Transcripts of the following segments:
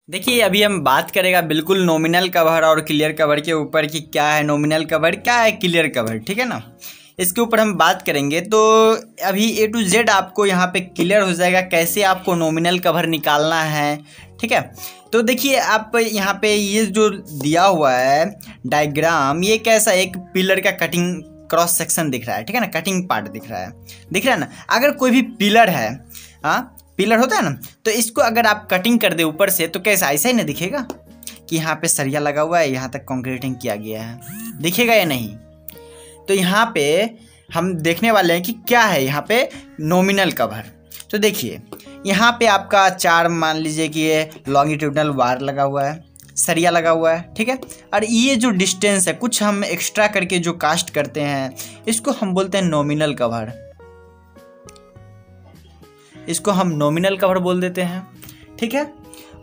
देखिए अभी हम बात करेगा बिल्कुल नॉमिनल कवर और क्लियर कवर के ऊपर कि क्या है नॉमिनल कवर, क्या है क्लियर कवर, ठीक है ना। इसके ऊपर हम बात करेंगे तो अभी A to Z आपको यहाँ पे क्लियर हो जाएगा कैसे आपको नॉमिनल कवर निकालना है, ठीक है। तो देखिए आप यहाँ पे ये जो दिया हुआ है डायग्राम, ये कैसा एक पिलर का कटिंग क्रॉस सेक्शन दिख रहा है, ठीक है ना, कटिंग पार्ट दिख रहा है ना। अगर कोई भी पिलर है, हाँ पिलर होता है ना, तो इसको अगर आप कटिंग कर दे ऊपर से तो कैसा ऐसा ही ना दिखेगा कि यहाँ पे सरिया लगा हुआ है, यहाँ तक कंक्रीटिंग किया गया है, दिखेगा या नहीं। तो यहाँ पे हम देखने वाले हैं कि क्या है यहाँ पे नॉमिनल कवर। तो देखिए यहाँ पे आपका चार मान लीजिए कि ये लॉन्गिट्यूडनल वार लगा हुआ है, सरिया लगा हुआ है, ठीक है। और ये जो डिस्टेंस है कुछ हम एक्स्ट्रा करके जो कास्ट करते हैं इसको हम बोलते हैं नॉमिनल कवर, इसको हम नॉमिनल कवर बोल देते हैं, ठीक है।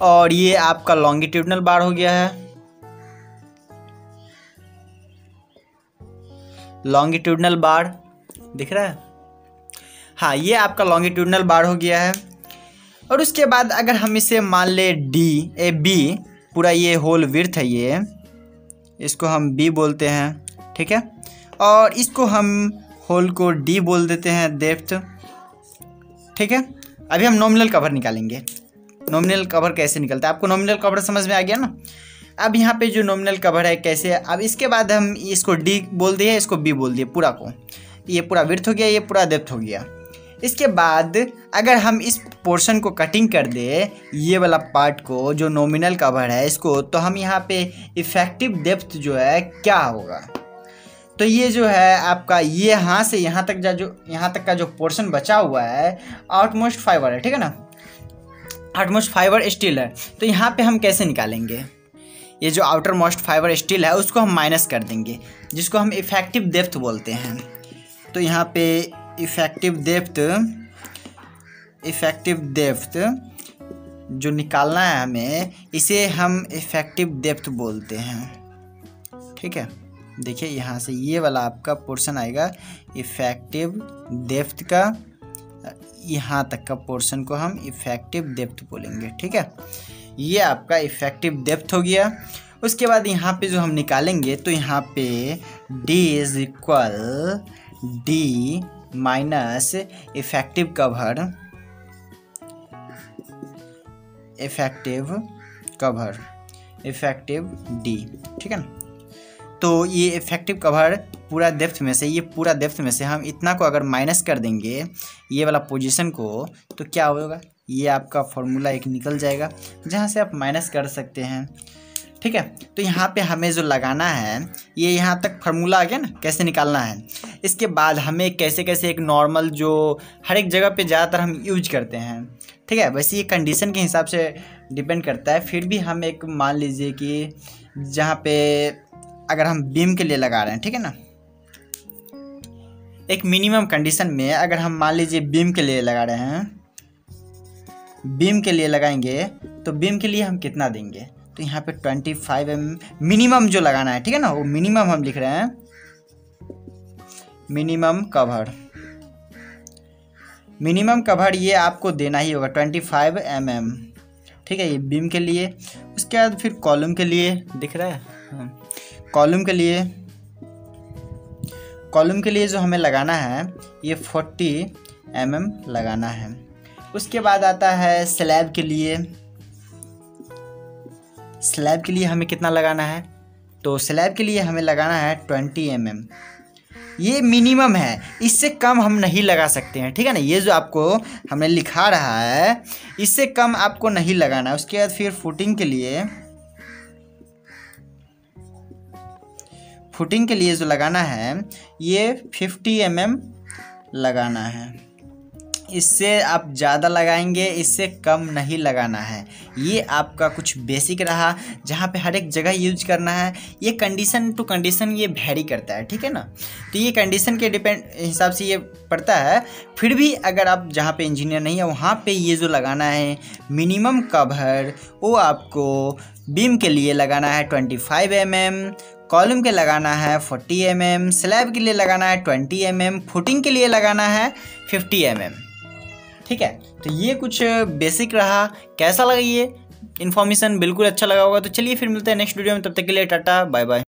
और ये आपका लॉन्गिट्यूडनल बार हो गया है, लॉन्गिट्यूडनल बार दिख रहा है, हाँ ये आपका लॉन्गिट्यूडनल बार हो गया है। और उसके बाद अगर हम इसे मान ले बी, पूरा ये होल विड्थ है, ये इसको हम बी बोलते हैं, ठीक है। और इसको हम होल को डी बोल देते हैं, डेप्थ, ठीक है। अभी हम नॉमिनल कवर निकालेंगे। नॉमिनल कवर कैसे निकलता है, आपको नॉमिनल कवर समझ में आ गया ना। अब यहाँ पे जो नॉमिनल कवर है कैसे, अब इसके बाद हम इसको डी बोल दिए, इसको बी बोल दिए, पूरा को, ये पूरा विड्थ हो गया, ये पूरा डेप्थ हो गया। इसके बाद अगर हम इस पोर्शन को कटिंग कर दे, ये वाला पार्ट को जो नॉमिनल कवर है इसको, तो हम यहाँ पे इफेक्टिव डेप्थ जो है क्या होगा, तो ये जो है आपका ये यहाँ से यहाँ तक जो यहाँ तक का जो पोर्शन बचा हुआ है आउटमोस्ट फाइबर है, ठीक है ना, आउटमोस्ट फाइबर स्टील है। तो यहाँ पे हम कैसे निकालेंगे, ये जो आउटर मोस्ट फाइबर स्टील है उसको हम माइनस कर देंगे, जिसको हम इफेक्टिव डेप्थ बोलते हैं। तो यहाँ पे इफेक्टिव डेप्थ जो निकालना है हमें, इसे हम इफेक्टिव डेप्थ बोलते हैं, ठीक है। देखिए यहाँ से ये वाला आपका पोर्शन आएगा इफेक्टिव डेप्थ का, यहाँ तक का पोर्शन को हम इफेक्टिव डेप्थ बोलेंगे, ठीक है। ये आपका इफेक्टिव डेप्थ हो गया। उसके बाद यहाँ पे जो हम निकालेंगे तो यहाँ पे D is equal D minus effective D, ठीक है ना। तो ये इफेक्टिव कवर पूरा डेप्थ में से, ये पूरा डेप्थ में से हम इतना को अगर माइनस कर देंगे ये वाला पोजीशन को, तो क्या होगा, ये आपका फॉर्मूला एक निकल जाएगा जहाँ से आप माइनस कर सकते हैं, ठीक है। तो यहाँ पे हमें जो लगाना है ये यहाँ तक फार्मूला आ गया ना, कैसे निकालना है। इसके बाद हमें कैसे कैसे एक नॉर्मल जो हर एक जगह पे ज़्यादातर हम यूज करते हैं, ठीक है, वैसे ये कंडीशन के हिसाब से डिपेंड करता है। फिर भी हम एक मान लीजिए कि जहाँ पे अगर हम बीम के लिए लगा रहे हैं, ठीक है ना, एक मिनिमम कंडीशन में अगर हम मान लीजिए बीम के लिए लगा रहे हैं, बीम के लिए लगाएंगे तो बीम के लिए हम कितना देंगे, तो यहाँ पे 25 mm मिनिमम जो लगाना है, ठीक है ना, वो मिनिमम हम लिख रहे हैं, मिनिमम कवर ये आपको देना ही होगा 25 mm, ठीक है, ये बीम के लिए। उसके बाद फिर कॉलम के लिए दिख रहा है, कॉलम के लिए जो हमें लगाना है ये 40 mm लगाना है। उसके बाद आता है स्लैब के लिए, स्लैब के लिए हमें कितना लगाना है, तो स्लैब के लिए हमें लगाना है 20 mm, ये मिनिमम है, इससे कम हम नहीं लगा सकते हैं, ठीक है ना। ये जो आपको हमने लिखा रहा है इससे कम आपको नहीं लगाना है। उसके बाद फिर फुटिंग के लिए जो लगाना है ये 50 mm लगाना है, इससे आप ज़्यादा लगाएंगे, इससे कम नहीं लगाना है। ये आपका कुछ बेसिक रहा जहाँ पे हर एक जगह यूज करना है। ये कंडीशन टू कंडीशन ये वैरी करता है, ठीक है ना, तो ये कंडीशन के हिसाब से ये पड़ता है। फिर भी अगर आप जहाँ पे इंजीनियर नहीं है वहाँ पे ये जो लगाना है मिनिमम कवर, वो आपको बीम के लिए लगाना है 25 mm, कॉलम के लगाना है 40 mm, स्लैब के लिए लगाना है 20 mm, फुटिंग के लिए लगाना है 50 mm, ठीक है। तो ये कुछ बेसिक रहा, कैसा लगा ये इन्फॉर्मेशन बिल्कुल अच्छा लगा होगा। तो चलिए फिर मिलते हैं नेक्स्ट वीडियो में, तब तक के लिए टाटा बाय बाय।